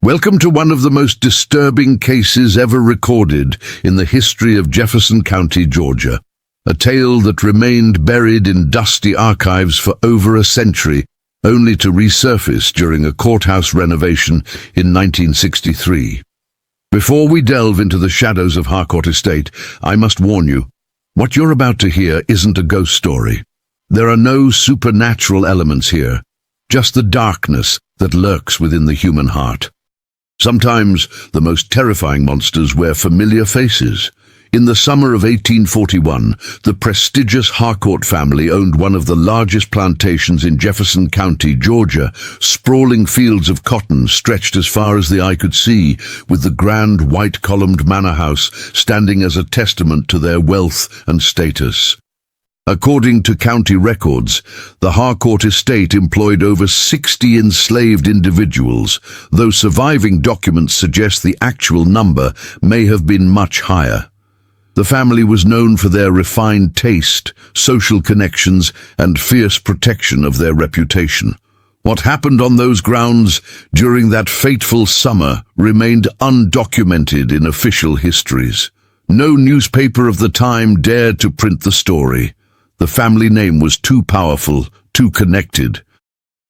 Welcome to one of the most disturbing cases ever recorded in the history of Jefferson County, Georgia. A tale that remained buried in dusty archives for over a century, only to resurface during a courthouse renovation in 1963. Before we delve into the shadows of Harcourt Estate, I must warn you, what you're about to hear isn't a ghost story. There are no supernatural elements here, just the darkness that lurks within the human heart. Sometimes the most terrifying monsters wear familiar faces. In the summer of 1841, the prestigious Harcourt family owned one of the largest plantations in Jefferson County, Georgia. Sprawling fields of cotton stretched as far as the eye could see, with the grand white-columned manor house standing as a testament to their wealth and status. According to county records, the Harcourt estate employed over 60 enslaved individuals, though surviving documents suggest the actual number may have been much higher. The family was known for their refined taste, social connections, and fierce protection of their reputation. What happened on those grounds during that fateful summer remained undocumented in official histories. No newspaper of the time dared to print the story. The family name was too powerful, too connected.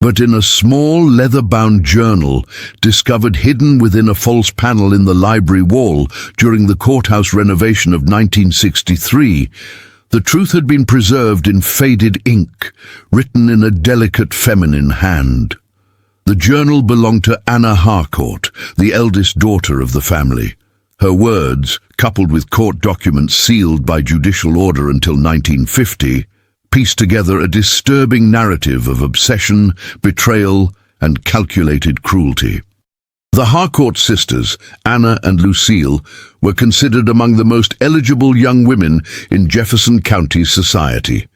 But in a small leather-bound journal, discovered hidden within a false panel in the library wall during the courthouse renovation of 1963, the truth had been preserved in faded ink, written in a delicate feminine hand. The journal belonged to Anna Harcourt, the eldest daughter of the family. Her words, coupled with court documents sealed by judicial order until 1950, pieced together a disturbing narrative of obsession, betrayal, and calculated cruelty. The Harcourt sisters, Anna and Lucille, were considered among the most eligible young women in Jefferson County society.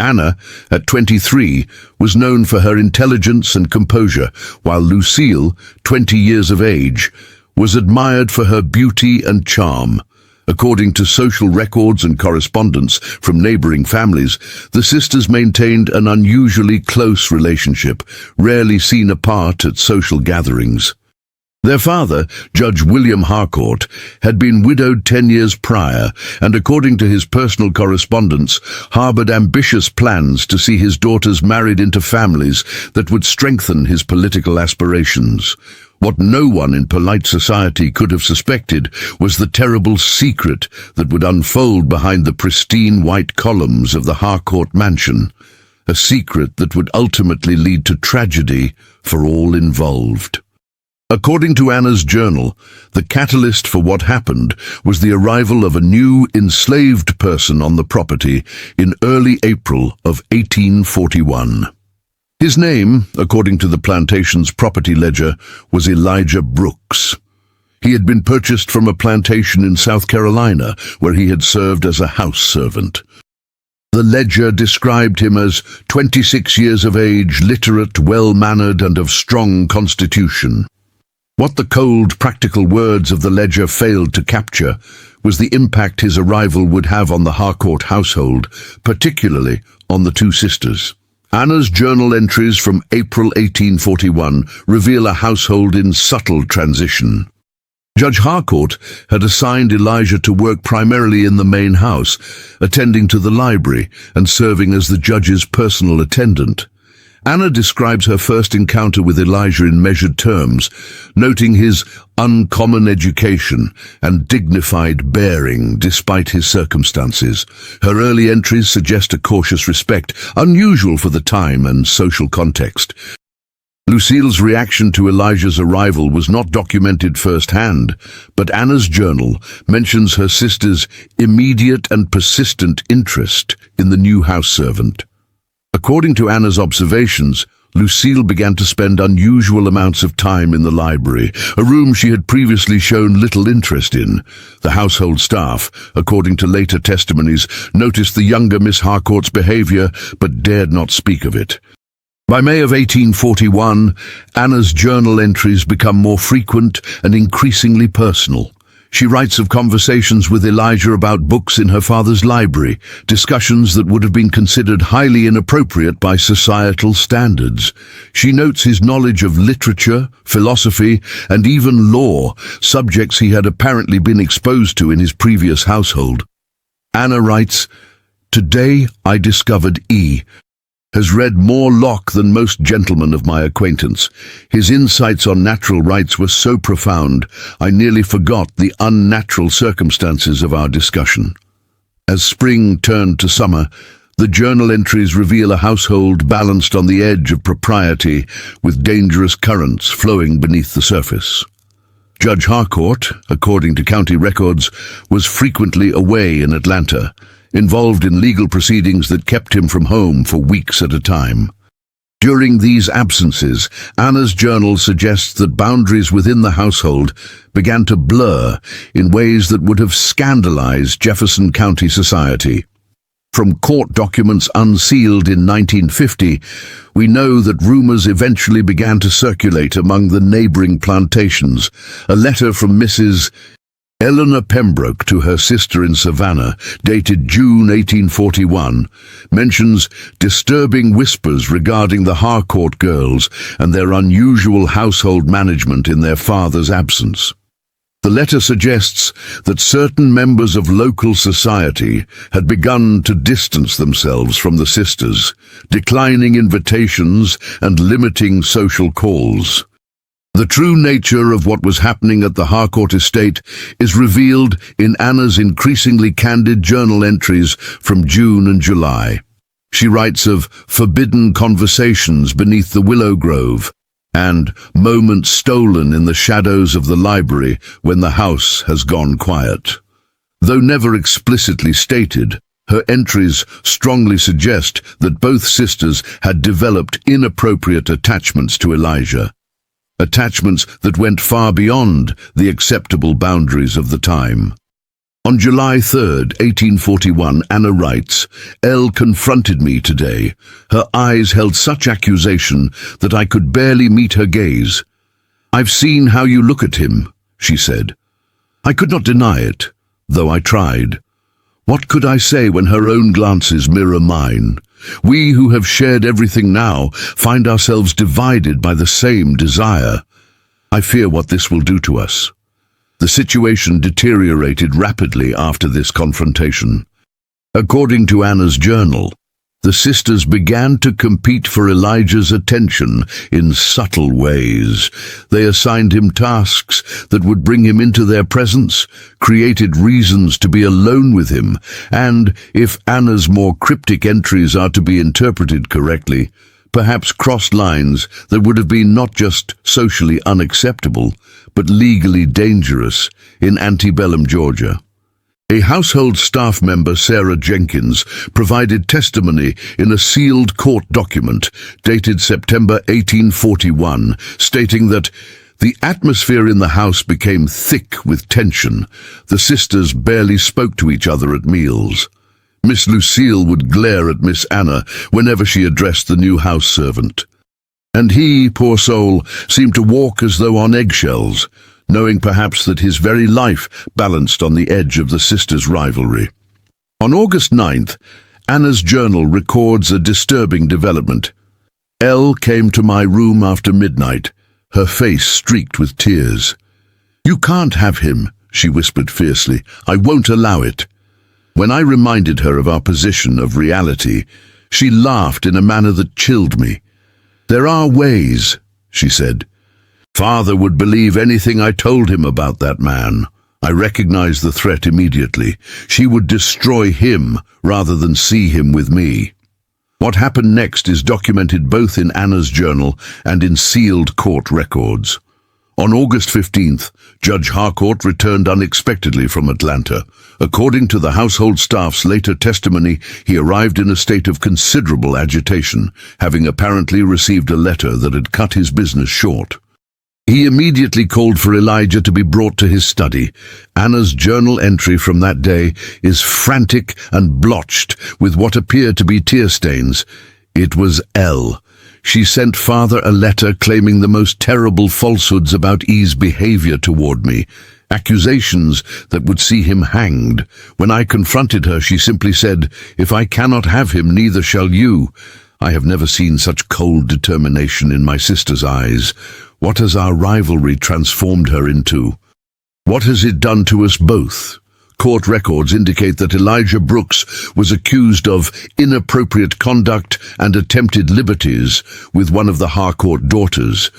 Anna, at 23, was known for her intelligence and composure, while Lucille, 20 years of age, was admired for her beauty and charm. According to social records and correspondence from neighboring families, the sisters maintained an unusually close relationship, rarely seen apart at social gatherings. Their father, Judge William Harcourt, had been widowed 10 years prior, and according to his personal correspondence, harbored ambitious plans to see his daughters married into families that would strengthen his political aspirations. What no one in polite society could have suspected was the terrible secret that would unfold behind the pristine white columns of the Harcourt mansion, a secret that would ultimately lead to tragedy for all involved. According to Anna's journal, the catalyst for what happened was the arrival of a new enslaved person on the property in early April of 1841. His name, according to the plantation's property ledger, was Elijah Brooks. He had been purchased from a plantation in South Carolina, where he had served as a house servant. The ledger described him as 26 years of age, literate, well-mannered, and of strong constitution. What the cold, practical words of the ledger failed to capture was the impact his arrival would have on the Harcourt household, particularly on the two sisters. Anna's journal entries from April 1841 reveal a household in subtle transition. Judge Harcourt had assigned Elijah to work primarily in the main house, attending to the library and serving as the judge's personal attendant. Anna describes her first encounter with Elijah in measured terms, noting his uncommon education and dignified bearing despite his circumstances. Her early entries suggest a cautious respect, unusual for the time and social context. Lucille's reaction to Elijah's arrival was not documented firsthand, but Anna's journal mentions her sister's immediate and persistent interest in the new house servant. According to Anna's observations, Lucille began to spend unusual amounts of time in the library, a room she had previously shown little interest in. The household staff, according to later testimonies, noticed the younger Miss Harcourt's behavior but dared not speak of it. By May of 1841, Anna's journal entries become more frequent and increasingly personal. She writes of conversations with Elijah about books in her father's library, discussions that would have been considered highly inappropriate by societal standards. She notes his knowledge of literature, philosophy, and even law, subjects he had apparently been exposed to in his previous household. Anna writes, "Today I discovered E. has read more Locke than most gentlemen of my acquaintance. His insights on natural rights were so profound, I nearly forgot the unnatural circumstances of our discussion." As spring turned to summer, the journal entries reveal a household balanced on the edge of propriety, with dangerous currents flowing beneath the surface. Judge Harcourt, according to county records, was frequently away in Atlanta, involved in legal proceedings that kept him from home for weeks at a time. During these absences, Anna's journal suggests that boundaries within the household began to blur in ways that would have scandalized Jefferson County society. From court documents unsealed in 1950, we know that rumors eventually began to circulate among the neighboring plantations. A letter from Mrs. Eleanor Pembroke to her sister in Savannah, dated June 1841, mentions disturbing whispers regarding the Harcourt girls and their unusual household management in their father's absence. The letter suggests that certain members of local society had begun to distance themselves from the sisters, declining invitations and limiting social calls. The true nature of what was happening at the Harcourt estate is revealed in Anna's increasingly candid journal entries from June and July. She writes of forbidden conversations beneath the willow grove and moments stolen in the shadows of the library when the house has gone quiet. Though never explicitly stated, her entries strongly suggest that both sisters had developed inappropriate attachments to Elijah. Attachments that went far beyond the acceptable boundaries of the time. On July 3, 1841, Anna writes, "L confronted me today. Her eyes held such accusation that I could barely meet her gaze. 'I've seen how you look at him,' she said. I could not deny it, though I tried. What could I say when her own glances mirror mine? We who have shared everything now find ourselves divided by the same desire. I fear what this will do to us." The situation deteriorated rapidly after this confrontation. According to Anna's journal, the sisters began to compete for Elijah's attention in subtle ways. They assigned him tasks that would bring him into their presence, created reasons to be alone with him, and, if Anna's more cryptic entries are to be interpreted correctly, perhaps crossed lines that would have been not just socially unacceptable, but legally dangerous in antebellum Georgia. A household staff member, Sarah Jenkins, provided testimony in a sealed court document dated September 1841, stating that the atmosphere in the house became thick with tension. The sisters barely spoke to each other at meals. Miss Lucille would glare at Miss Anna whenever she addressed the new house servant. And he, poor soul, seemed to walk as though on eggshells, knowing perhaps that his very life balanced on the edge of the sisters' rivalry. On August 9th, Anna's journal records a disturbing development. Elle came to my room after midnight, her face streaked with tears. "You can't have him," she whispered fiercely. "I won't allow it." When I reminded her of our position of reality, she laughed in a manner that chilled me. "There are ways," she said. "Father would believe anything I told him about that man." I recognized the threat immediately. She would destroy him rather than see him with me. What happened next is documented both in Anna's journal and in sealed court records. On August 15th, Judge Harcourt returned unexpectedly from Atlanta. According to the household staff's later testimony, he arrived in a state of considerable agitation, having apparently received a letter that had cut his business short. He immediately called for Elijah to be brought to his study. Anna's journal entry from that day is frantic and blotched with what appear to be tear stains. It was Elle. She sent father a letter claiming the most terrible falsehoods about E's behavior toward me. accusations that would see him hanged. When I confronted her, she simply said, "If I cannot have him, neither shall you." I have never seen such cold determination in my sister's eyes. What has our rivalry transformed her into? What has it done to us both? Court records indicate that Elijah Brooks was accused of inappropriate conduct and attempted liberties with one of the Harcourt daughters.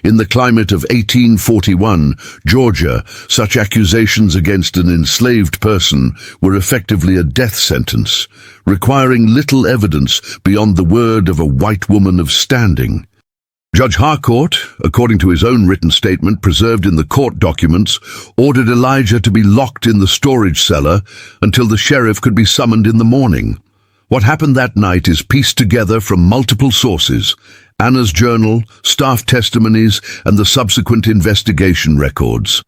In the climate of 1841, Georgia, such accusations against an enslaved person were effectively a death sentence, requiring little evidence beyond the word of a white woman of standing. Judge Harcourt, according to his own written statement preserved in the court documents, ordered Elijah to be locked in the storage cellar until the sheriff could be summoned in the morning. What happened that night is pieced together from multiple sources: Anna's journal, staff testimonies, and the subsequent investigation records.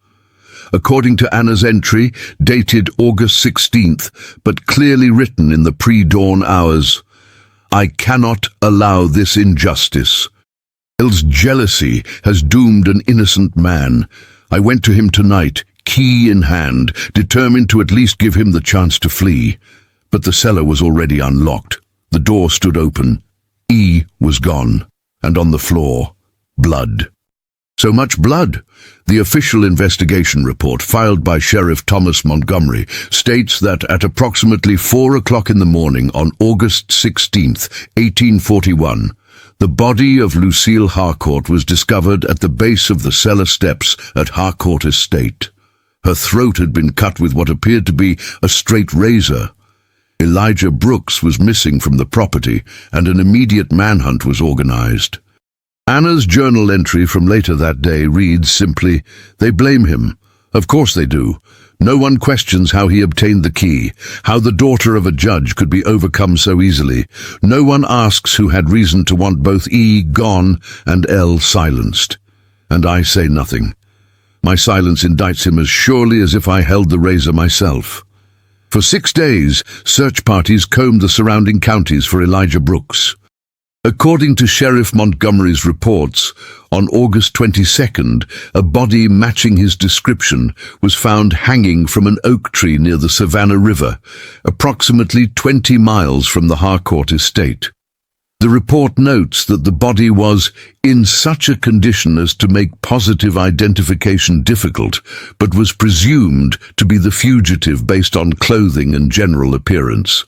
According to Anna's entry, dated August 16th, but clearly written in the pre-dawn hours, "I cannot allow this injustice. Bill's jealousy has doomed an innocent man. I went to him tonight, key in hand, determined to at least give him the chance to flee. But the cellar was already unlocked. The door stood open. E was gone, and on the floor, blood. So much blood. The official investigation report filed by Sheriff Thomas Montgomery states that at approximately 4 o'clock in the morning on August 16th, 1841, the body of Lucille Harcourt was discovered at the base of the cellar steps at Harcourt Estate. Her throat had been cut with what appeared to be a straight razor. Elijah Brooks was missing from the property, and an immediate manhunt was organized. Anna's journal entry from later that day reads simply, "They blame him. Of course they do. No one questions how he obtained the key, how the daughter of a judge could be overcome so easily. No one asks who had reason to want both E gone and L silenced. And I say nothing. My silence indicts him as surely as if I held the razor myself." For 6 days, search parties combed the surrounding counties for Elijah Brooks. According to Sheriff Montgomery's reports, on August 22nd, a body matching his description was found hanging from an oak tree near the Savannah River, approximately 20 miles from the Harcourt estate. The report notes that the body was in such a condition as to make positive identification difficult, but was presumed to be the fugitive based on clothing and general appearance.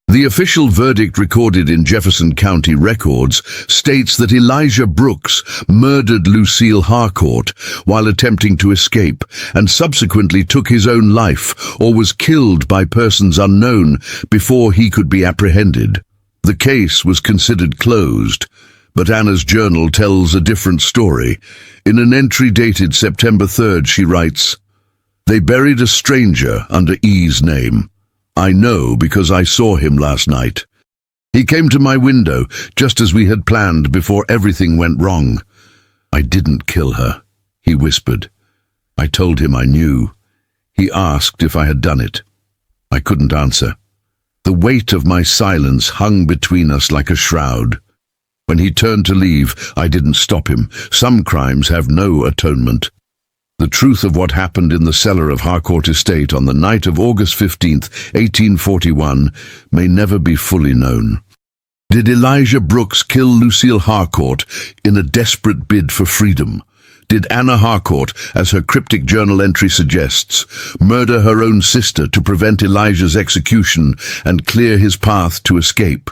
The official verdict recorded in Jefferson County records states that Elijah Brooks murdered Lucille Harcourt while attempting to escape and subsequently took his own life or was killed by persons unknown before he could be apprehended. The case was considered closed, but Anna's journal tells a different story. In an entry dated September 3rd, she writes, "They buried a stranger under E's name. I know because I saw him last night. He came to my window just as we had planned before everything went wrong. I didn't kill her," he whispered. I told him I knew. He asked if I had done it. I couldn't answer. The weight of my silence hung between us like a shroud. When he turned to leave, I didn't stop him. Some crimes have no atonement. The truth of what happened in the cellar of Harcourt Estate on the night of August 15th, 1841, may never be fully known. Did Elijah Brooks kill Lucille Harcourt in a desperate bid for freedom? Did Anna Harcourt, as her cryptic journal entry suggests, murder her own sister to prevent Elijah's execution and clear his path to escape?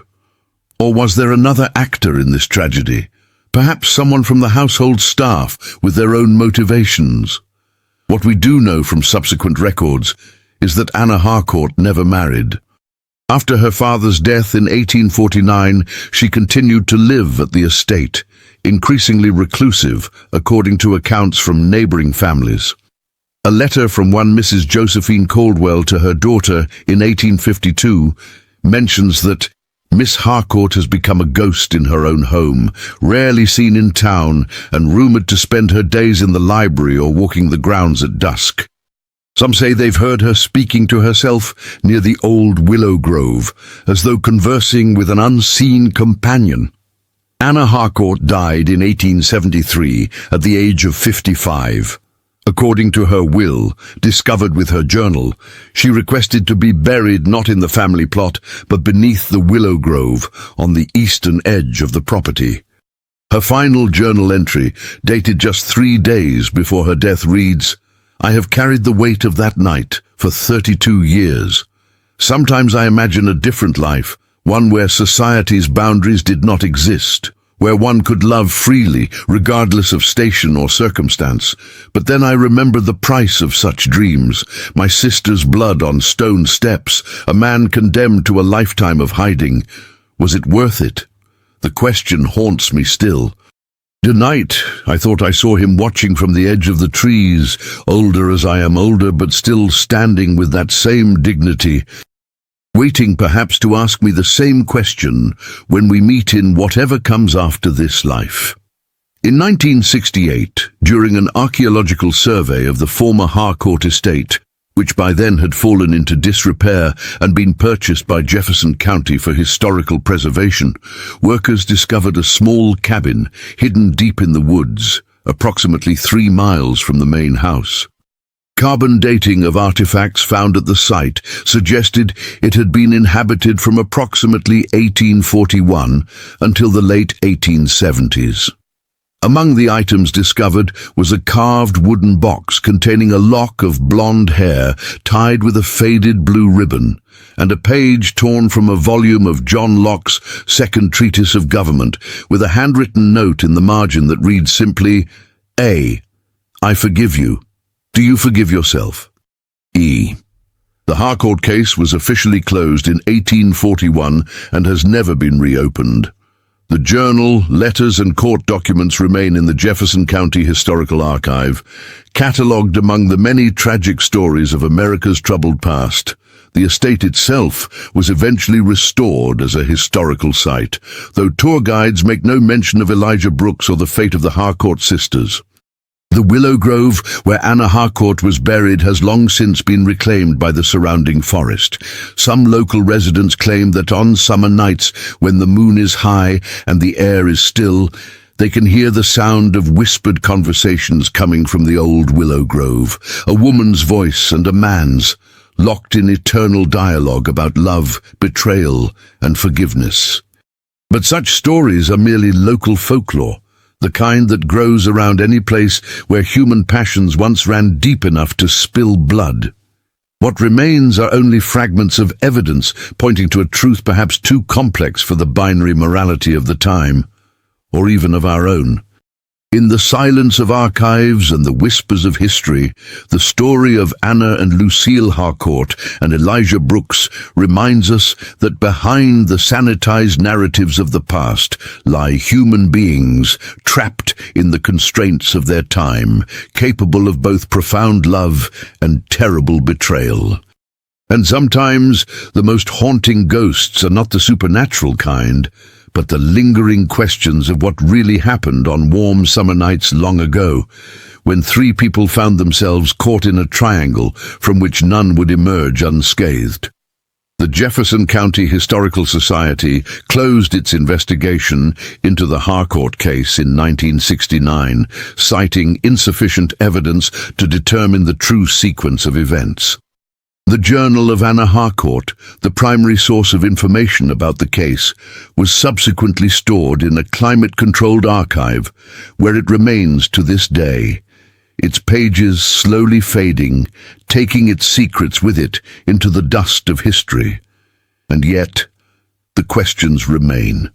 Or was there another actor in this tragedy? Perhaps someone from the household staff with their own motivations. What we do know from subsequent records is that Anna Harcourt never married. After her father's death in 1849, she continued to live at the estate, increasingly reclusive, according to accounts from neighboring families. A letter from one Mrs. Josephine Caldwell to her daughter in 1852 mentions that Miss Harcourt has become a ghost in her own home, rarely seen in town, and rumored to spend her days in the library or walking the grounds at dusk. Some say they've heard her speaking to herself near the old willow grove, as though conversing with an unseen companion. Anna Harcourt died in 1873 at the age of 55. According to her will, discovered with her journal, she requested to be buried not in the family plot, but beneath the willow grove on the eastern edge of the property. Her final journal entry, dated just 3 days before her death, reads, "I have carried the weight of that night for 32 years. Sometimes I imagine a different life, one where society's boundaries did not exist, where one could love freely, regardless of station or circumstance. But then I remember the price of such dreams, my sister's blood on stone steps, a man condemned to a lifetime of hiding. Was it worth it? The question haunts me still. Tonight, I thought I saw him watching from the edge of the trees, older as I am older, but still standing with that same dignity, waiting perhaps to ask me the same question when we meet in whatever comes after this life." In 1968, during an archaeological survey of the former Harcourt estate, which by then had fallen into disrepair and been purchased by Jefferson County for historical preservation, workers discovered a small cabin hidden deep in the woods, approximately 3 miles from the main house. Carbon dating of artifacts found at the site suggested it had been inhabited from approximately 1841 until the late 1870s. Among the items discovered was a carved wooden box containing a lock of blonde hair tied with a faded blue ribbon, and a page torn from a volume of John Locke's Second Treatise of Government, with a handwritten note in the margin that reads simply, "A. I forgive you. Do you forgive yourself? E." The Harcourt case was officially closed in 1841 and has never been reopened. The journal, letters and court documents remain in the Jefferson County Historical Archive, catalogued among the many tragic stories of America's troubled past. The estate itself was eventually restored as a historical site, though tour guides make no mention of Elijah Brooks or the fate of the Harcourt sisters. The willow grove where Anna Harcourt was buried has long since been reclaimed by the surrounding forest. Some local residents claim that on summer nights, when the moon is high and the air is still, they can hear the sound of whispered conversations coming from the old willow grove, a woman's voice and a man's, locked in eternal dialogue about love, betrayal, and forgiveness. But such stories are merely local folklore, the kind that grows around any place where human passions once ran deep enough to spill blood. What remains are only fragments of evidence pointing to a truth perhaps too complex for the binary morality of the time, or even of our own. In the silence of archives and the whispers of history, the story of Anna and Lucille Harcourt and Elijah Brooks reminds us that behind the sanitized narratives of the past lie human beings trapped in the constraints of their time, capable of both profound love and terrible betrayal. And sometimes the most haunting ghosts are not the supernatural kind, but the lingering questions of what really happened on warm summer nights long ago, when 3 people found themselves caught in a triangle from which none would emerge unscathed. The Jefferson County Historical Society closed its investigation into the Harcourt case in 1969, citing insufficient evidence to determine the true sequence of events. The Journal of Anna Harcourt, the primary source of information about the case, was subsequently stored in a climate-controlled archive, where it remains to this day, its pages slowly fading, taking its secrets with it into the dust of history. And yet, the questions remain.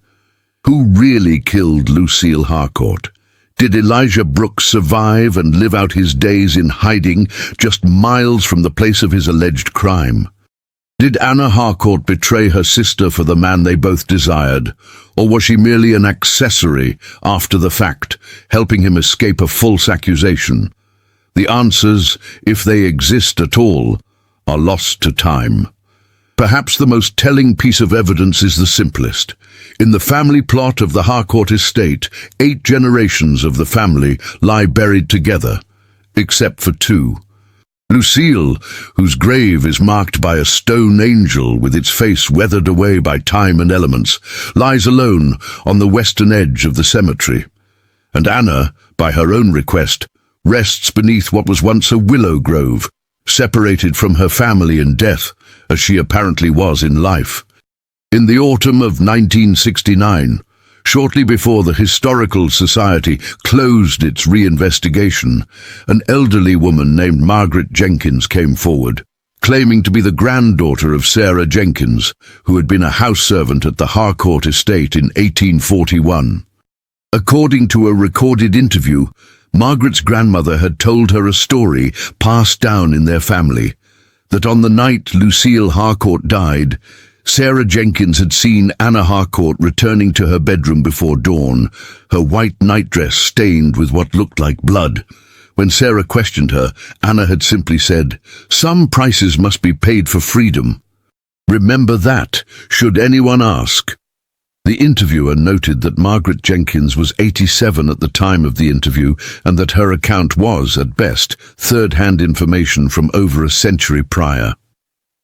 Who really killed Lucille Harcourt? Did Elijah Brooks survive and live out his days in hiding just miles from the place of his alleged crime? Did Anna Harcourt betray her sister for the man they both desired, or was she merely an accessory after the fact, helping him escape a false accusation? The answers, if they exist at all, are lost to time. Perhaps the most telling piece of evidence is the simplest. In the family plot of the Harcourt estate, 8 generations of the family lie buried together, except for 2. Lucille, whose grave is marked by a stone angel with its face weathered away by time and elements, lies alone on the western edge of the cemetery. And Anna, by her own request, rests beneath what was once a willow grove, separated from her family in death, as she apparently was in life. In the autumn of 1969, shortly before the Historical Society closed its reinvestigation, an elderly woman named Margaret Jenkins came forward, claiming to be the granddaughter of Sarah Jenkins, who had been a house servant at the Harcourt estate in 1841. According to a recorded interview, Margaret's grandmother had told her a story passed down in their family, that on the night Lucille Harcourt died, Sarah Jenkins had seen Anna Harcourt returning to her bedroom before dawn, her white nightdress stained with what looked like blood. When Sarah questioned her, Anna had simply said, "Some prices must be paid for freedom. Remember that, should anyone ask." The interviewer noted that Margaret Jenkins was 87 at the time of the interview and that her account was, at best, third-hand information from over a century prior.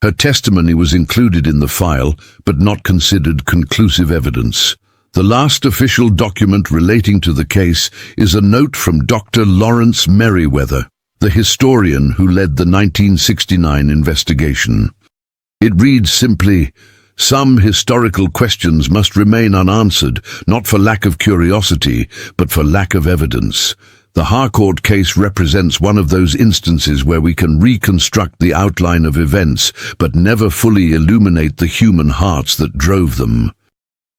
Her testimony was included in the file, but not considered conclusive evidence. The last official document relating to the case is a note from Dr. Lawrence Merriweather, the historian who led the 1969 investigation. It reads simply, "Some historical questions must remain unanswered, not for lack of curiosity, but for lack of evidence. The Harcourt case represents one of those instances where we can reconstruct the outline of events, but never fully illuminate the human hearts that drove them.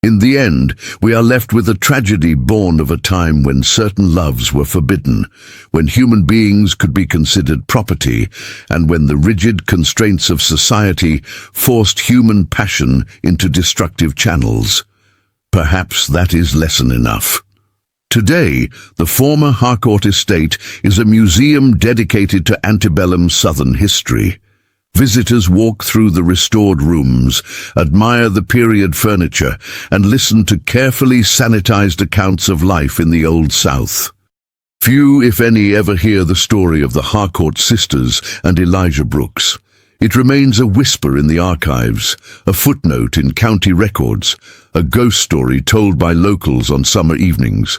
In the end, we are left with a tragedy born of a time when certain loves were forbidden, when human beings could be considered property, and when the rigid constraints of society forced human passion into destructive channels. Perhaps that is lesson enough." Today, the former Harcourt estate is a museum dedicated to antebellum Southern history. Visitors walk through the restored rooms, admire the period furniture, and listen to carefully sanitized accounts of life in the Old South. Few, if any, ever hear the story of the Harcourt sisters and Elijah Brooks. It remains a whisper in the archives, a footnote in county records, a ghost story told by locals on summer evenings.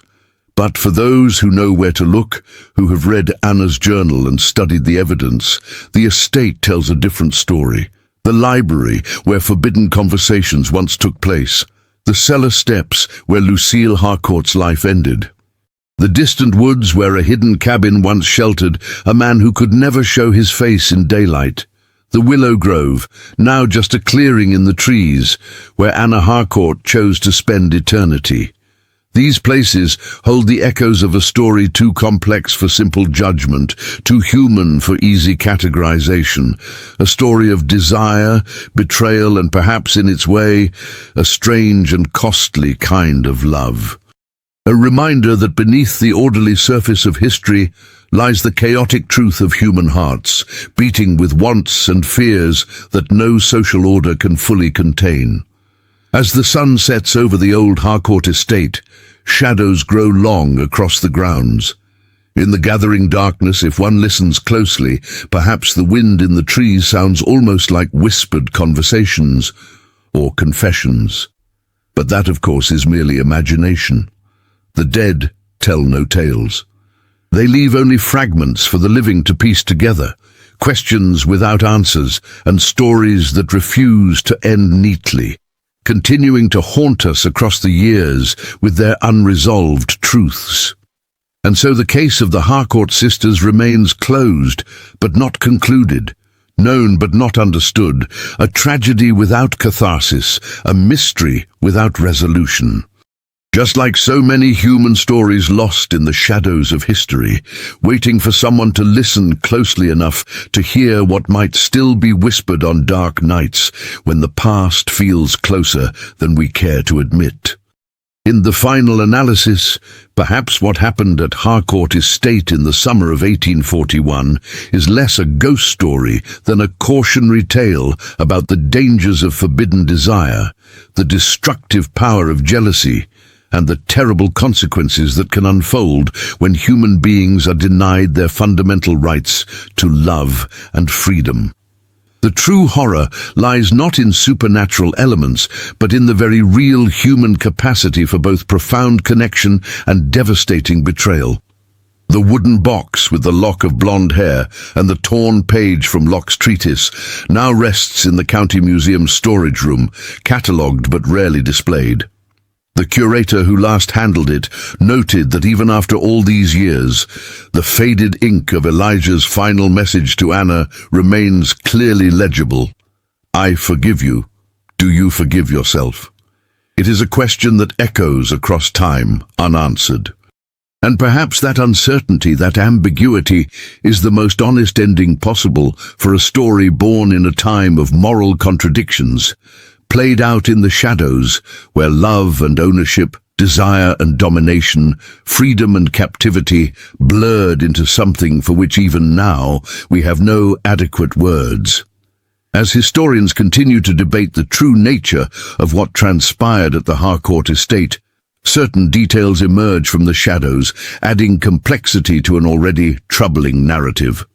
But for those who know where to look, who have read Anna's journal and studied the evidence, the estate tells a different story. The library, where forbidden conversations once took place. The cellar steps, where Lucille Harcourt's life ended. The distant woods where a hidden cabin once sheltered a man who could never show his face in daylight. The willow grove, now just a clearing in the trees, where Anna Harcourt chose to spend eternity. These places hold the echoes of a story too complex for simple judgment, too human for easy categorization, a story of desire, betrayal, and perhaps in its way, a strange and costly kind of love. A reminder that beneath the orderly surface of history lies the chaotic truth of human hearts, beating with wants and fears that no social order can fully contain. As the sun sets over the old Harcourt estate, shadows grow long across the grounds. In the gathering darkness, if one listens closely, perhaps the wind in the trees sounds almost like whispered conversations or confessions. But that, of course, is merely imagination. The dead tell no tales. They leave only fragments for the living to piece together, questions without answers, and stories that refuse to end neatly, continuing to haunt us across the years with their unresolved truths. And so the case of the Harcourt sisters remains closed, but not concluded, known but not understood, a tragedy without catharsis, a mystery without resolution. Just like so many human stories lost in the shadows of history, waiting for someone to listen closely enough to hear what might still be whispered on dark nights when the past feels closer than we care to admit. In the final analysis, perhaps what happened at Harcourt Estate in the summer of 1841 is less a ghost story than a cautionary tale about the dangers of forbidden desire, the destructive power of jealousy, and the terrible consequences that can unfold when human beings are denied their fundamental rights to love and freedom. The true horror lies not in supernatural elements, but in the very real human capacity for both profound connection and devastating betrayal. The wooden box with the lock of blonde hair and the torn page from Locke's treatise now rests in the County Museum's storage room, catalogued but rarely displayed. The curator who last handled it noted that even after all these years, the faded ink of Elijah's final message to Anna remains clearly legible. I forgive you. Do you forgive yourself? It is a question that echoes across time, unanswered. And perhaps that uncertainty, that ambiguity, is the most honest ending possible for a story born in a time of moral contradictions, played out in the shadows, where love and ownership, desire and domination, freedom and captivity blurred into something for which even now we have no adequate words. As historians continue to debate the true nature of what transpired at the Harcourt estate, certain details emerge from the shadows, adding complexity to an already troubling narrative.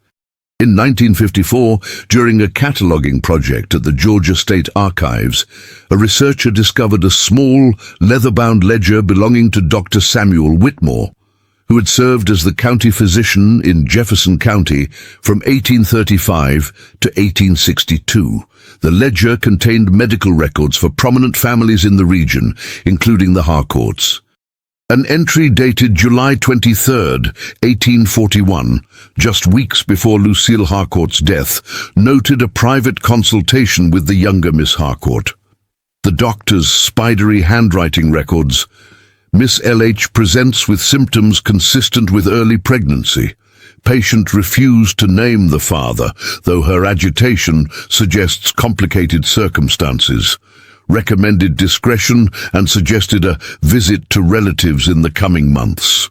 In 1954, during a cataloguing project at the Georgia State Archives, a researcher discovered a small, leather-bound ledger belonging to Dr. Samuel Whitmore, who had served as the county physician in Jefferson County from 1835 to 1862. The ledger contained medical records for prominent families in the region, including the Harcourts. An entry dated July 23, 1841, just weeks before Lucille Harcourt's death, noted a private consultation with the younger Miss Harcourt. The doctor's spidery handwriting records: Miss L.H. presents with symptoms consistent with early pregnancy. Patient refused to name the father, though her agitation suggests complicated circumstances. Recommended discretion and suggested a visit to relatives in the coming months.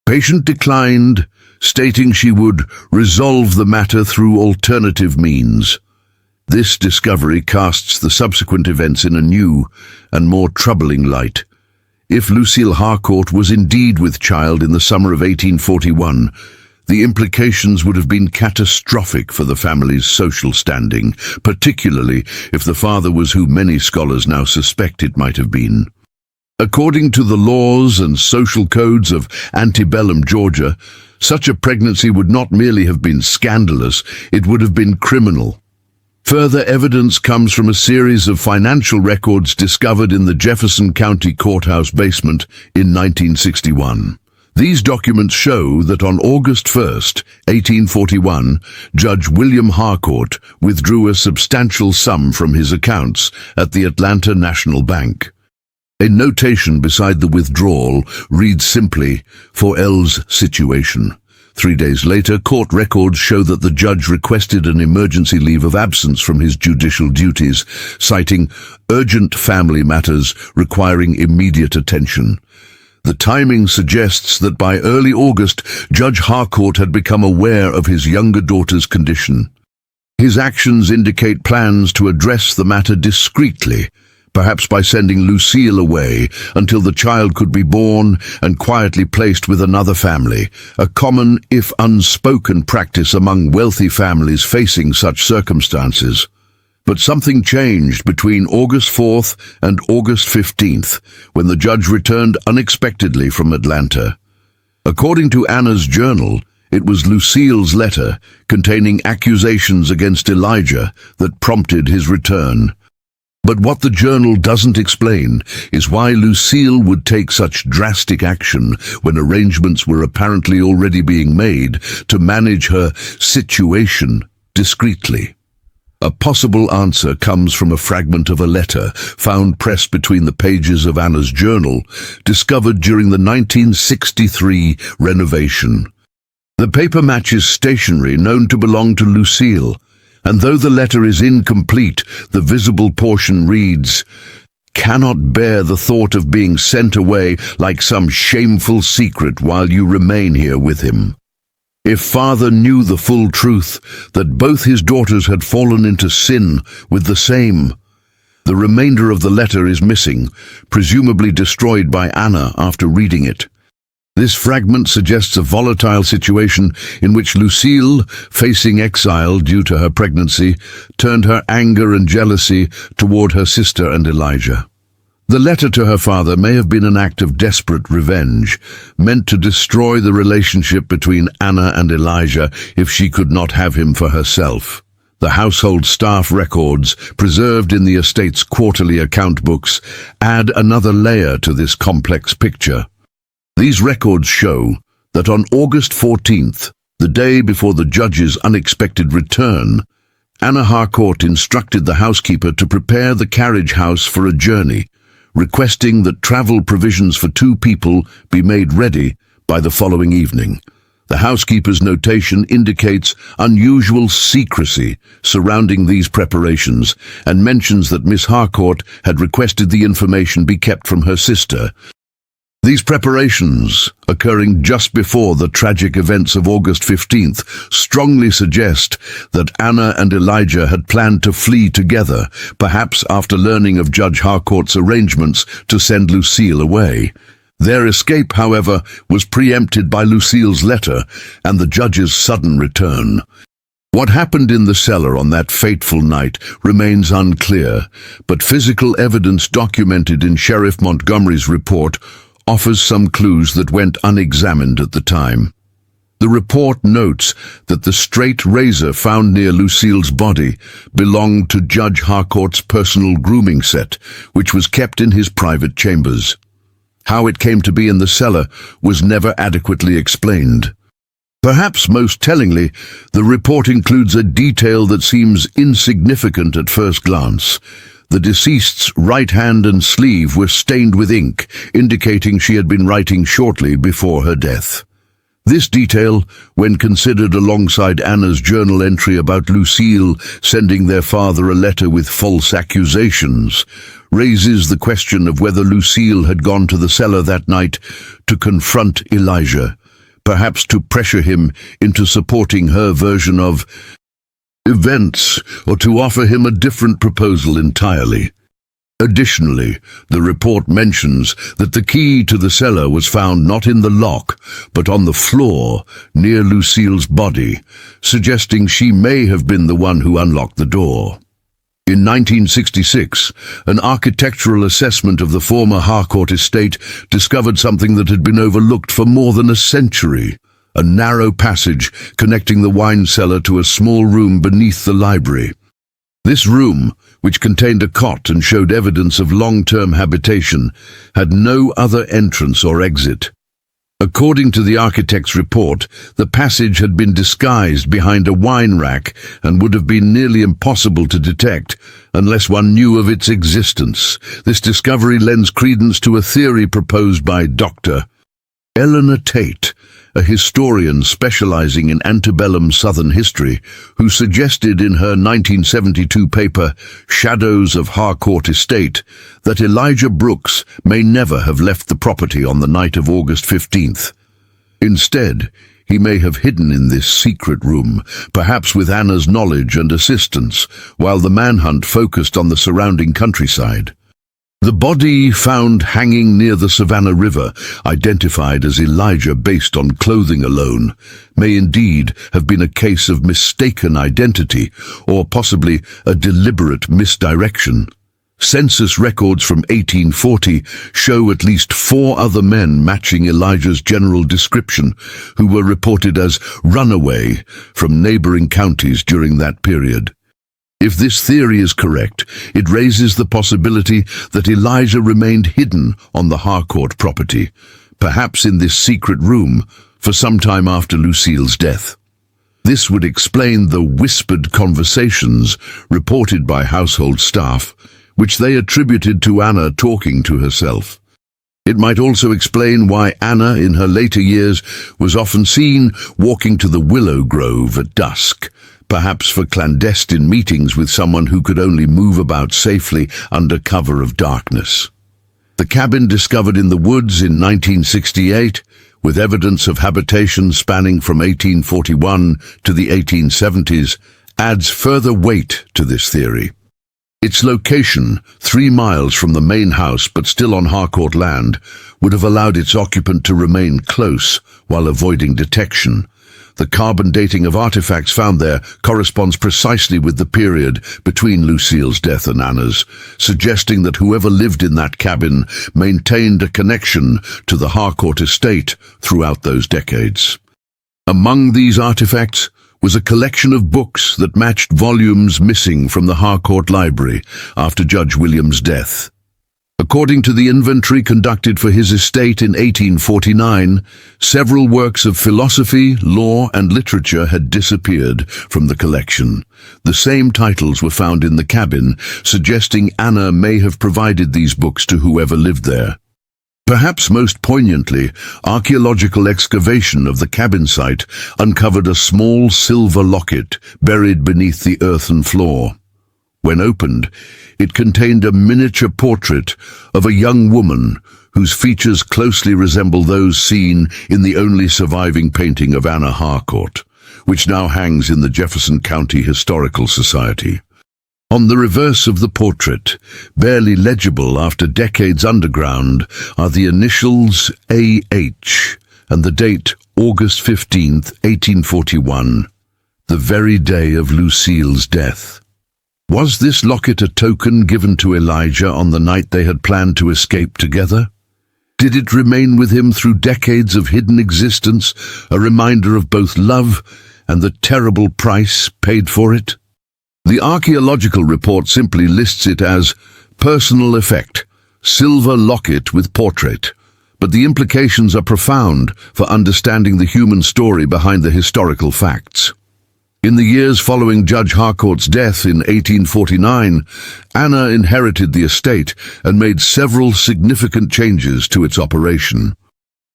Patient declined, stating she would resolve the matter through alternative means. This discovery casts the subsequent events in a new and more troubling light. If Lucille Harcourt was indeed with child in the summer of 1841, the implications would have been catastrophic for the family's social standing, particularly if the father was who many scholars now suspect it might have been. According to the laws and social codes of antebellum Georgia, such a pregnancy would not merely have been scandalous, it would have been criminal. Further evidence comes from a series of financial records discovered in the Jefferson County Courthouse basement in 1961. These documents show that on August 1, 1841, Judge William Harcourt withdrew a substantial sum from his accounts at the Atlanta National Bank. A notation beside the withdrawal reads simply, "For L's situation." 3 days later, court records show that the judge requested an emergency leave of absence from his judicial duties, citing urgent family matters requiring immediate attention. The timing suggests that by early August, Judge Harcourt had become aware of his younger daughter's condition. His actions indicate plans to address the matter discreetly, perhaps by sending Lucille away until the child could be born and quietly placed with another family, a common, if unspoken, practice among wealthy families facing such circumstances. But something changed between August 4th and August 15th, when the judge returned unexpectedly from Atlanta. According to Anna's journal, it was Lucille's letter, containing accusations against Elijah, that prompted his return. But what the journal doesn't explain is why Lucille would take such drastic action when arrangements were apparently already being made to manage her situation discreetly. A possible answer comes from a fragment of a letter found pressed between the pages of Anna's journal, discovered during the 1963 renovation. The paper matches stationery known to belong to Lucille, and though the letter is incomplete, the visible portion reads, "Cannot bear the thought of being sent away like some shameful secret while you remain here with him. If father knew the full truth, that both his daughters had fallen into sin with the same." The remainder of the letter is missing, presumably destroyed by Anna after reading it. This fragment suggests a volatile situation in which Lucille, facing exile due to her pregnancy, turned her anger and jealousy toward her sister and Elijah. The letter to her father may have been an act of desperate revenge, meant to destroy the relationship between Anna and Elijah if she could not have him for herself. The household staff records, preserved in the estate's quarterly account books, add another layer to this complex picture. These records show that on August 14th, the day before the judge's unexpected return, Anna Harcourt instructed the housekeeper to prepare the carriage house for a journey, requesting that travel provisions for 2 people be made ready by the following evening. The housekeeper's notation indicates unusual secrecy surrounding these preparations and mentions that Miss Harcourt had requested the information be kept from her sister. These preparations, occurring just before the tragic events of August 15th, strongly suggest that Anna and Elijah had planned to flee together, perhaps after learning of Judge Harcourt's arrangements to send Lucille away. Their escape, however, was preempted by Lucille's letter and the judge's sudden return. What happened in the cellar on that fateful night remains unclear, but physical evidence documented in Sheriff Montgomery's report offers some clues that went unexamined at the time. The report notes that the straight razor found near Lucille's body belonged to Judge Harcourt's personal grooming set, which was kept in his private chambers. How it came to be in the cellar was never adequately explained. Perhaps most tellingly, the report includes a detail that seems insignificant at first glance. The deceased's right hand and sleeve were stained with ink, indicating she had been writing shortly before her death. This detail, when considered alongside Anna's journal entry about Lucille sending their father a letter with false accusations, raises the question of whether Lucille had gone to the cellar that night to confront Elijah, perhaps to pressure him into supporting her version of events, or to offer him a different proposal entirely. Additionally, the report mentions that the key to the cellar was found not in the lock, but on the floor near Lucille's body, suggesting she may have been the one who unlocked the door. In 1966, an architectural assessment of the former Harcourt estate discovered something that had been overlooked for more than a century: a narrow passage connecting the wine cellar to a small room beneath the library. This room, which contained a cot and showed evidence of long-term habitation, had no other entrance or exit. According to the architect's report, the passage had been disguised behind a wine rack and would have been nearly impossible to detect unless one knew of its existence. This discovery lends credence to a theory proposed by Dr. Eleanor Tate, a historian specializing in antebellum Southern history, who suggested in her 1972 paper, Shadows of Harcourt Estate, that Elijah Brooks may never have left the property on the night of August 15th. Instead, he may have hidden in this secret room, perhaps with Anna's knowledge and assistance, while the manhunt focused on the surrounding countryside. The body found hanging near the Savannah River, identified as Elijah based on clothing alone, may indeed have been a case of mistaken identity, or possibly a deliberate misdirection. Census records from 1840 show at least 4 other men matching Elijah's general description, who were reported as runaway from neighboring counties during that period. If this theory is correct, it raises the possibility that Elijah remained hidden on the Harcourt property, perhaps in this secret room, for some time after Lucille's death. This would explain the whispered conversations reported by household staff, which they attributed to Anna talking to herself. It might also explain why Anna, in her later years, was often seen walking to the willow grove at dusk, perhaps for clandestine meetings with someone who could only move about safely under cover of darkness. The cabin discovered in the woods in 1968, with evidence of habitation spanning from 1841 to the 1870s, adds further weight to this theory. Its location, 3 miles from the main house but still on Harcourt land, would have allowed its occupant to remain close while avoiding detection. The carbon dating of artifacts found there corresponds precisely with the period between Lucille's death and Anna's, suggesting that whoever lived in that cabin maintained a connection to the Harcourt estate throughout those decades. Among these artifacts was a collection of books that matched volumes missing from the Harcourt Library after Judge William's death. According to the inventory conducted for his estate in 1849, several works of philosophy, law, and literature had disappeared from the collection. The same titles were found in the cabin, suggesting Anna may have provided these books to whoever lived there. Perhaps most poignantly, archaeological excavation of the cabin site uncovered a small silver locket buried beneath the earthen floor. When opened, it contained a miniature portrait of a young woman whose features closely resemble those seen in the only surviving painting of Anna Harcourt, which now hangs in the Jefferson County Historical Society. On the reverse of the portrait, barely legible after decades underground, are the initials A.H. and the date August 15, 1841, the very day of Lucille's death. Was this locket a token given to Elijah on the night they had planned to escape together? Did it remain with him through decades of hidden existence, a reminder of both love and the terrible price paid for it? The archaeological report simply lists it as personal effect, silver locket with portrait, but the implications are profound for understanding the human story behind the historical facts. In the years following Judge Harcourt's death in 1849, Anna inherited the estate and made several significant changes to its operation.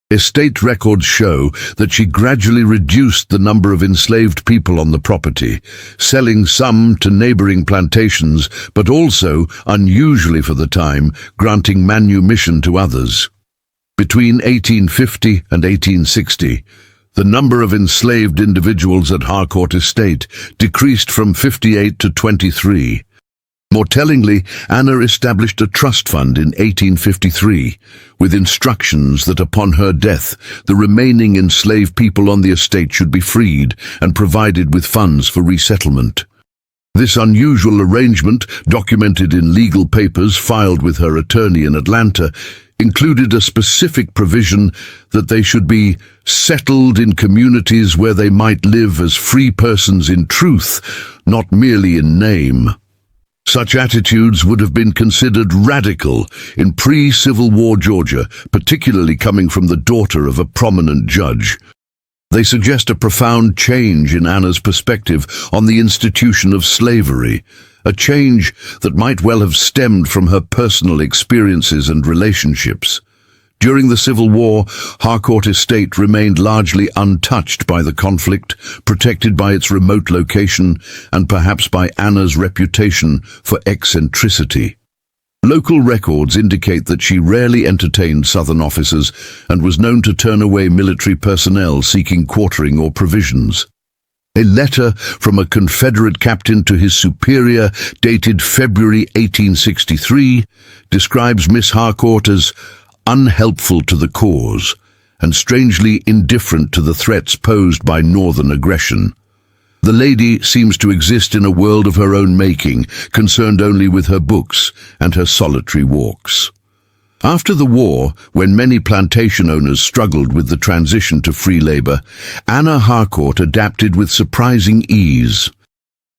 Estate records show that she gradually reduced the number of enslaved people on the property, selling some to neighboring plantations, but also, unusually for the time, granting manumission to others. Between 1850 and 1860, the number of enslaved individuals at Harcourt Estate decreased from 58 to 23. More tellingly, Anna established a trust fund in 1853, with instructions that upon her death, the remaining enslaved people on the estate should be freed and provided with funds for resettlement. This unusual arrangement, documented in legal papers filed with her attorney in Atlanta, included a specific provision that they should be settled in communities where they might live as free persons in truth, not merely in name. Such attitudes would have been considered radical in pre-Civil War Georgia, particularly coming from the daughter of a prominent judge. They suggest a profound change in Anna's perspective on the institution of slavery, a change that might well have stemmed from her personal experiences and relationships. During the Civil War, Harcourt Estate remained largely untouched by the conflict, protected by its remote location and perhaps by Anna's reputation for eccentricity. Local records indicate that she rarely entertained Southern officers and was known to turn away military personnel seeking quartering or provisions. A letter from a Confederate captain to his superior, dated February 1863, describes Miss Harcourt as unhelpful to the cause and strangely indifferent to the threats posed by Northern aggression. The lady seems to exist in a world of her own making, concerned only with her books and her solitary walks. After the war, when many plantation owners struggled with the transition to free labor, Anna Harcourt adapted with surprising ease.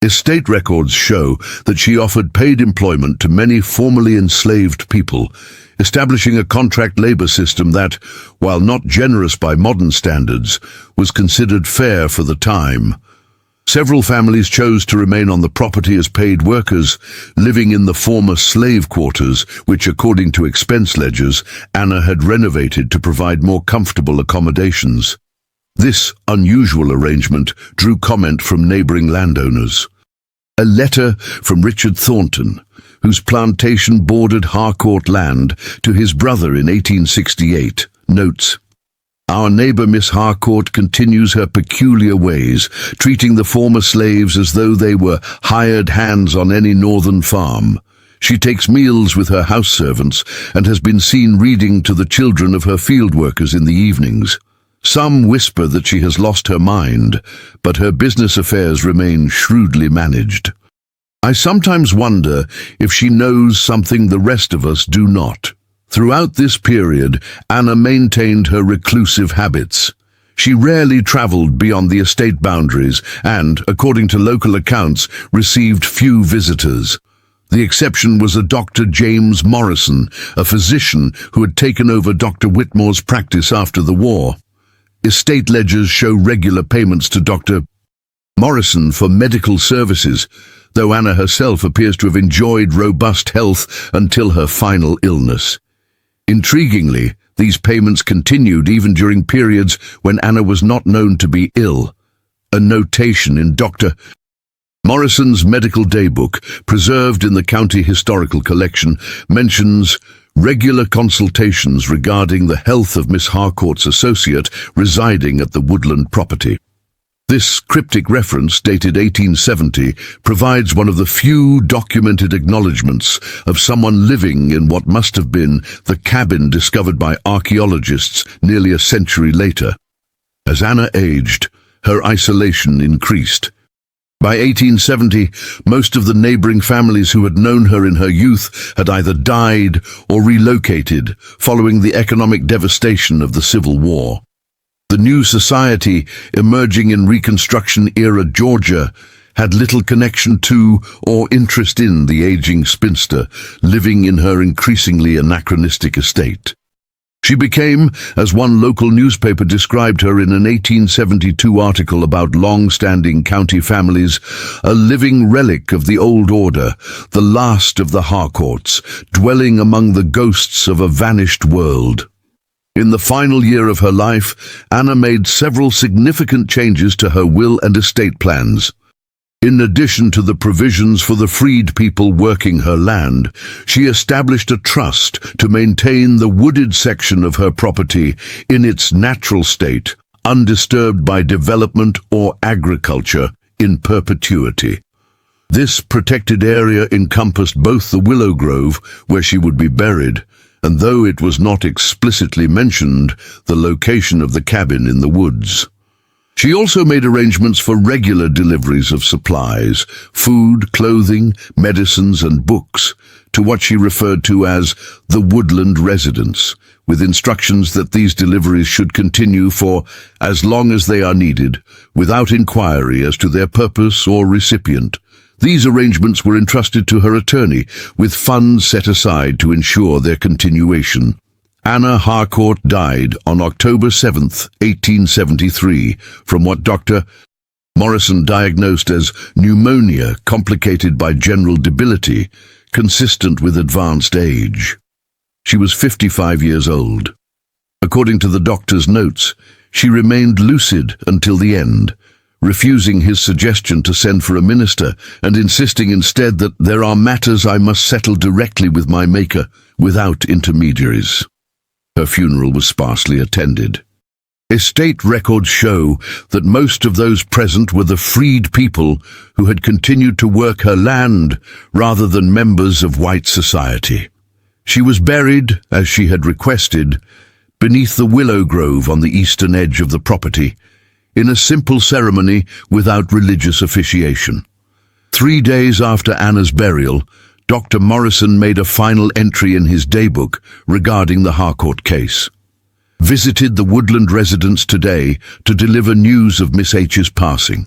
Estate records show that she offered paid employment to many formerly enslaved people, establishing a contract labor system that, while not generous by modern standards, was considered fair for the time. Several families chose to remain on the property as paid workers, living in the former slave quarters, which, according to expense ledgers, Anna had renovated to provide more comfortable accommodations. This unusual arrangement drew comment from neighboring landowners. A letter from Richard Thornton, whose plantation bordered Harcourt land, to his brother in 1868, notes, "Our neighbor Miss Harcourt continues her peculiar ways, treating the former slaves as though they were hired hands on any northern farm. She takes meals with her house servants and has been seen reading to the children of her field workers in the evenings. Some whisper that she has lost her mind, but her business affairs remain shrewdly managed. I sometimes wonder if she knows something the rest of us do not. Throughout this period, Anna maintained her reclusive habits. She rarely traveled beyond the estate boundaries and, according to local accounts, received few visitors. The exception was a Dr. James Morrison, a physician who had taken over Dr. Whitmore's practice after the war. Estate ledgers show regular payments to Dr. Morrison for medical services, though Anna herself appears to have enjoyed robust health until her final illness. Intriguingly, these payments continued even during periods when Anna was not known to be ill. A notation in Dr. Morrison's medical daybook, preserved in the County Historical Collection, mentions regular consultations regarding the health of Miss Harcourt's associate residing at the Woodland property. This cryptic reference, dated 1870, provides one of the few documented acknowledgements of someone living in what must have been the cabin discovered by archaeologists nearly a century later. As Anna aged, her isolation increased. By 1870, most of the neighboring families who had known her in her youth had either died or relocated following the economic devastation of the Civil War. The new society, emerging in Reconstruction-era Georgia, had little connection to or interest in the aging spinster living in her increasingly anachronistic estate. She became, as one local newspaper described her in an 1872 article about long-standing county families, a living relic of the old order, the last of the Harcourts, dwelling among the ghosts of a vanished world. In the final year of her life, Anna made several significant changes to her will and estate plans. In addition to the provisions for the freed people working her land, she established a trust to maintain the wooded section of her property in its natural state, undisturbed by development or agriculture, in perpetuity. This protected area encompassed both the willow grove, where she would be buried, and though it was not explicitly mentioned, the location of the cabin in the woods. She also made arrangements for regular deliveries of supplies, food, clothing, medicines, and books, to what she referred to as the woodland residence, with instructions that these deliveries should continue for as long as they are needed, without inquiry as to their purpose or recipient. These arrangements were entrusted to her attorney, with funds set aside to ensure their continuation. Anna Harcourt died on October 7, 1873, from what Dr. Morrison diagnosed as pneumonia complicated by general debility, consistent with advanced age. She was 55 years old. According to the doctor's notes, she remained lucid until the end, refusing his suggestion to send for a minister and insisting instead that there are matters I must settle directly with my Maker, without intermediaries. Her funeral was sparsely attended. Estate records show that most of those present were the freed people who had continued to work her land rather than members of white society. She was buried, as she had requested, beneath the willow grove on the eastern edge of the property, in a simple ceremony without religious officiation. 3 days after Anna's burial, Dr. Morrison made a final entry in his daybook regarding the Harcourt case. Visited the Woodland residence today to deliver news of Miss H's passing.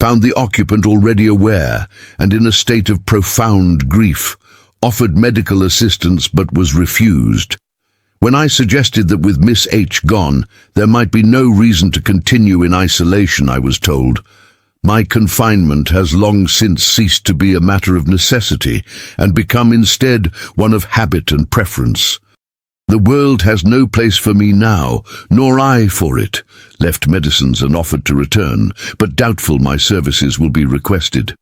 Found the occupant already aware and in a state of profound grief. Offered medical assistance but was refused. When I suggested that with Miss H gone, there might be no reason to continue in isolation, I was told, "My confinement has long since ceased to be a matter of necessity and become instead one of habit and preference. The world has no place for me now, nor I for it. Left medicines and offered to return, but doubtful my services will be requested."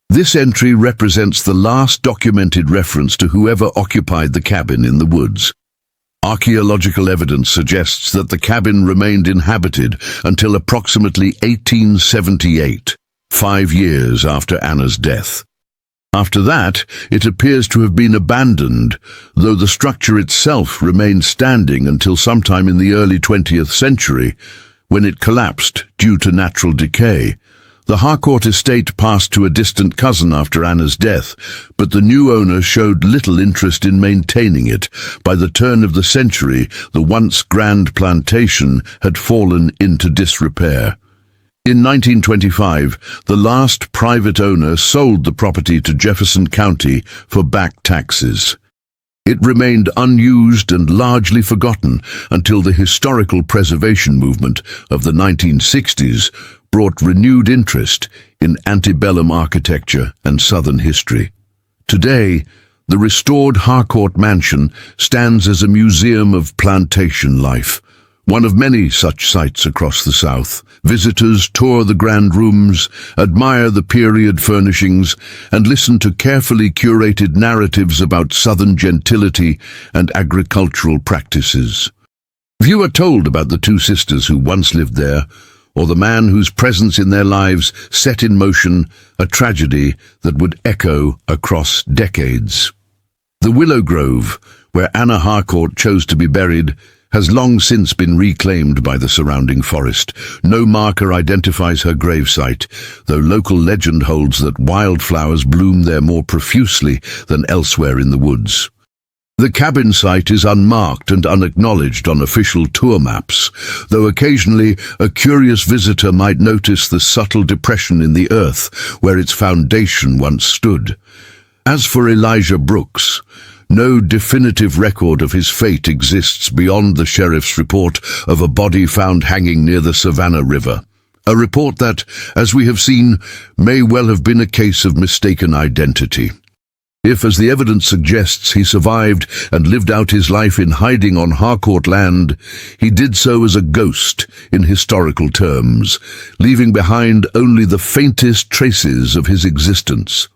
This entry represents the last documented reference to whoever occupied the cabin in the woods. Archaeological evidence suggests that the cabin remained inhabited until approximately 1878, 5 years after Anna's death. After that, it appears to have been abandoned, though the structure itself remained standing until sometime in the early 20th century, when it collapsed due to natural decay. The Harcourt estate passed to a distant cousin after Anna's death, but the new owner showed little interest in maintaining it. By the turn of the century, the once grand plantation had fallen into disrepair. In 1925, the last private owner sold the property to Jefferson County for back taxes. It remained unused and largely forgotten until the historical preservation movement of the 1960s brought renewed interest in antebellum architecture and Southern history. Today, the restored Harcourt mansion stands as a museum of plantation life, one of many such sites across the South. Visitors tour the grand rooms, admire the period furnishings, and listen to carefully curated narratives about Southern gentility and agricultural practices. Few are told about the two sisters who once lived there, or the man whose presence in their lives set in motion a tragedy that would echo across decades. The Willow Grove, where Anna Harcourt chose to be buried, has long since been reclaimed by the surrounding forest. No marker identifies her gravesite, though local legend holds that wildflowers bloom there more profusely than elsewhere in the woods. The cabin site is unmarked and unacknowledged on official tour maps, though occasionally a curious visitor might notice the subtle depression in the earth where its foundation once stood. As for Elijah Brooks, no definitive record of his fate exists beyond the sheriff's report of a body found hanging near the Savannah River. A report that, as we have seen, may well have been a case of mistaken identity. If, as the evidence suggests, he survived and lived out his life in hiding on Harcourt land, he did so as a ghost in historical terms, leaving behind only the faintest traces of his existence.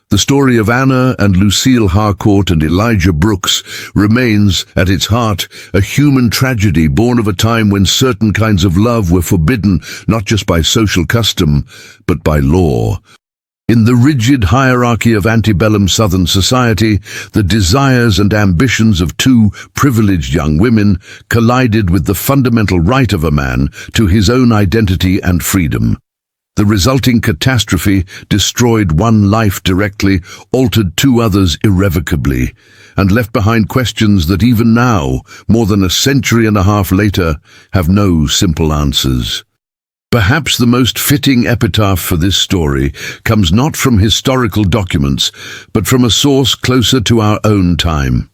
The story of Anna and Lucille Harcourt and Elijah Brooks remains, at its heart, a human tragedy born of a time when certain kinds of love were forbidden not just by social custom, but by law. In the rigid hierarchy of antebellum Southern society, the desires and ambitions of two privileged young women collided with the fundamental right of a man to his own identity and freedom. The resulting catastrophe destroyed one life directly, altered two others irrevocably, and left behind questions that even now, more than a century and a half later, have no simple answers. Perhaps the most fitting epitaph for this story comes not from historical documents, but from a source closer to our own time.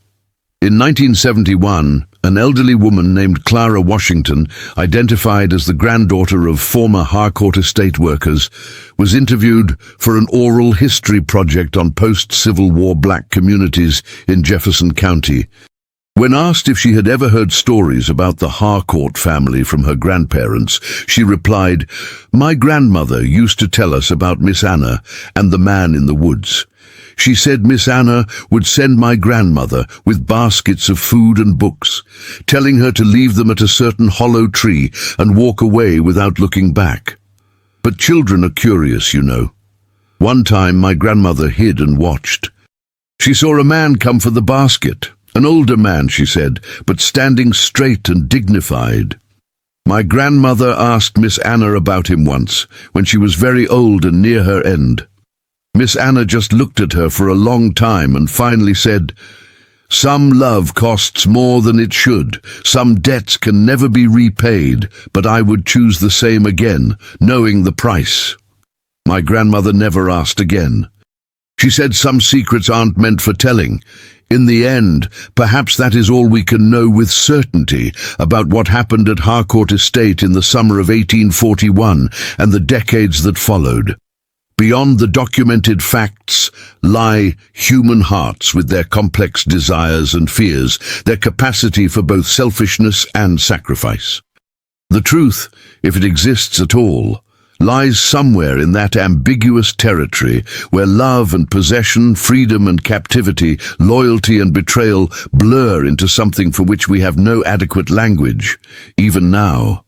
In 1971, an elderly woman named Clara Washington, identified as the granddaughter of former Harcourt estate workers, was interviewed for an oral history project on post-Civil War black communities in Jefferson County. When asked if she had ever heard stories about the Harcourt family from her grandparents, she replied, "My grandmother used to tell us about Miss Anna and the man in the woods. She said Miss Anna would send my grandmother with baskets of food and books, telling her to leave them at a certain hollow tree and walk away without looking back. But children are curious, you know. One time my grandmother hid and watched. She saw a man come for the basket, an older man, she said, but standing straight and dignified. My grandmother asked Miss Anna about him once, when she was very old and near her end. Miss Anna just looked at her for a long time and finally said, 'Some love costs more than it should. Some debts can never be repaid, but I would choose the same again, knowing the price.' My grandmother never asked again. She said some secrets aren't meant for telling. In the end, perhaps that is all we can know with certainty about what happened at Harcourt Estate in the summer of 1841 and the decades that followed. Beyond the documented facts lie human hearts with their complex desires and fears, their capacity for both selfishness and sacrifice. The truth, if it exists at all, lies somewhere in that ambiguous territory where love and possession, freedom and captivity, loyalty and betrayal blur into something for which we have no adequate language, even now.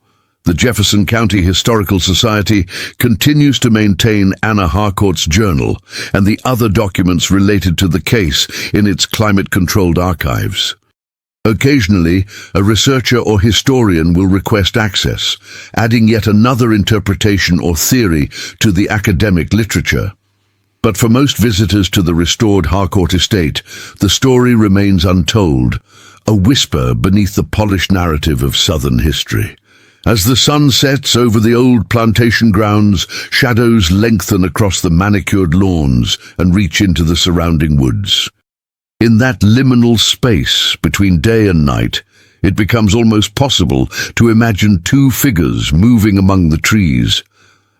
The Jefferson County Historical Society continues to maintain Anna Harcourt's journal and the other documents related to the case in its climate-controlled archives. Occasionally, a researcher or historian will request access, adding yet another interpretation or theory to the academic literature. But for most visitors to the restored Harcourt estate, the story remains untold, a whisper beneath the polished narrative of Southern history. As the sun sets over the old plantation grounds, shadows lengthen across the manicured lawns and reach into the surrounding woods. In that liminal space between day and night, it becomes almost possible to imagine two figures moving among the trees.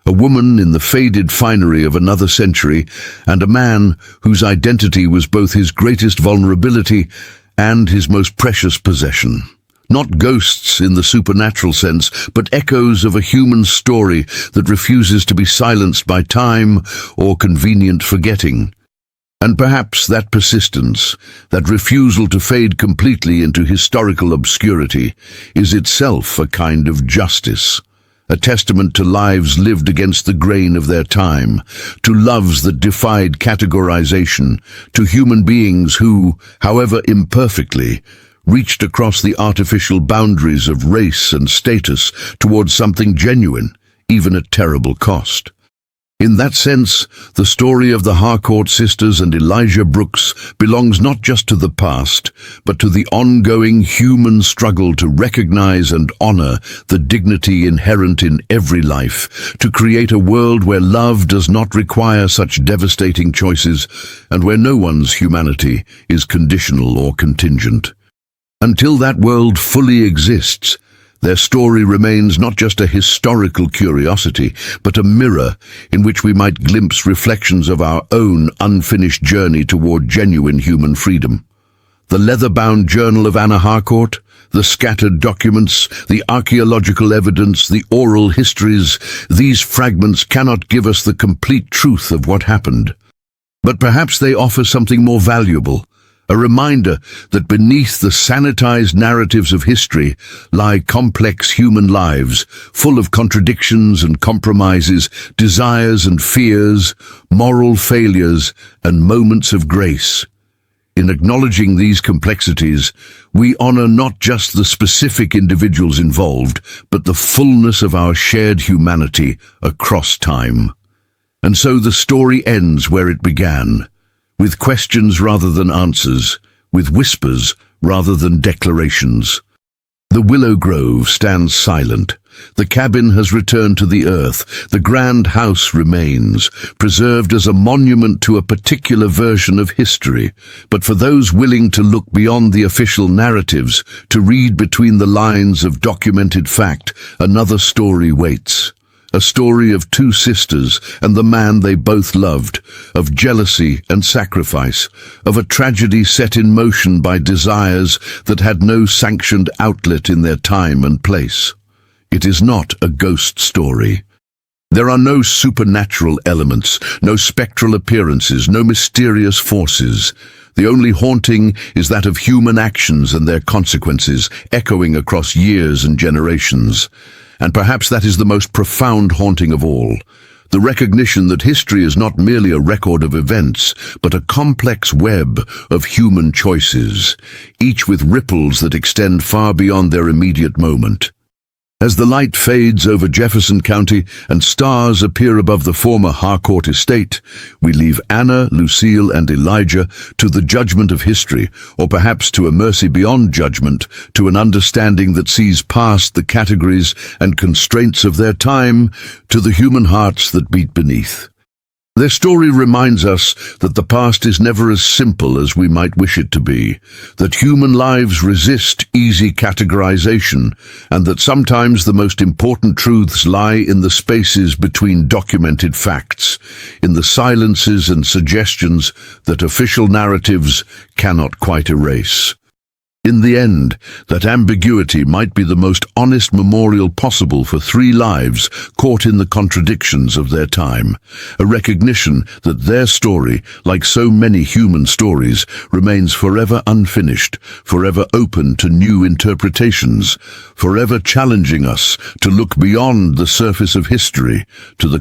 A woman in the faded finery of another century, and a man whose identity was both his greatest vulnerability and his most precious possession. Not ghosts in the supernatural sense, but echoes of a human story that refuses to be silenced by time or convenient forgetting. And perhaps that persistence, that refusal to fade completely into historical obscurity, is itself a kind of justice, a testament to lives lived against the grain of their time, to loves that defied categorization, to human beings who, however imperfectly, reached across the artificial boundaries of race and status towards something genuine, even at terrible cost. In that sense, the story of the Harcourt sisters and Elijah Brooks belongs not just to the past, but to the ongoing human struggle to recognize and honor the dignity inherent in every life, to create a world where love does not require such devastating choices, and where no one's humanity is conditional or contingent. Until that world fully exists, their story remains not just a historical curiosity, but a mirror in which we might glimpse reflections of our own unfinished journey toward genuine human freedom. The leather-bound journal of Anna Harcourt, the scattered documents, the archaeological evidence, the oral histories, these fragments cannot give us the complete truth of what happened. But perhaps they offer something more valuable, a reminder that beneath the sanitized narratives of history lie complex human lives, full of contradictions and compromises, desires and fears, moral failures, and moments of grace. In acknowledging these complexities, we honor not just the specific individuals involved, but the fullness of our shared humanity across time. And so the story ends where it began, with questions rather than answers, with whispers rather than declarations. The willow grove stands silent. The cabin has returned to the earth. The grand house remains, preserved as a monument to a particular version of history. But for those willing to look beyond the official narratives, to read between the lines of documented fact, another story waits. A story of two sisters and the man they both loved, of jealousy and sacrifice, of a tragedy set in motion by desires that had no sanctioned outlet in their time and place. It is not a ghost story. There are no supernatural elements, no spectral appearances, no mysterious forces. The only haunting is that of human actions and their consequences, echoing across years and generations. And perhaps that is the most profound haunting of all, the recognition that history is not merely a record of events, but a complex web of human choices, each with ripples that extend far beyond their immediate moment. As the light fades over Jefferson County and stars appear above the former Harcourt estate, we leave Anna, Lucille, and Elijah to the judgment of history, or perhaps to a mercy beyond judgment, to an understanding that sees past the categories and constraints of their time, to the human hearts that beat beneath. Their story reminds us that the past is never as simple as we might wish it to be, that human lives resist easy categorization, and that sometimes the most important truths lie in the spaces between documented facts, in the silences and suggestions that official narratives cannot quite erase. In the end, that ambiguity might be the most honest memorial possible for three lives caught in the contradictions of their time, a recognition that their story, like so many human stories, remains forever unfinished, forever open to new interpretations, forever challenging us to look beyond the surface of history to the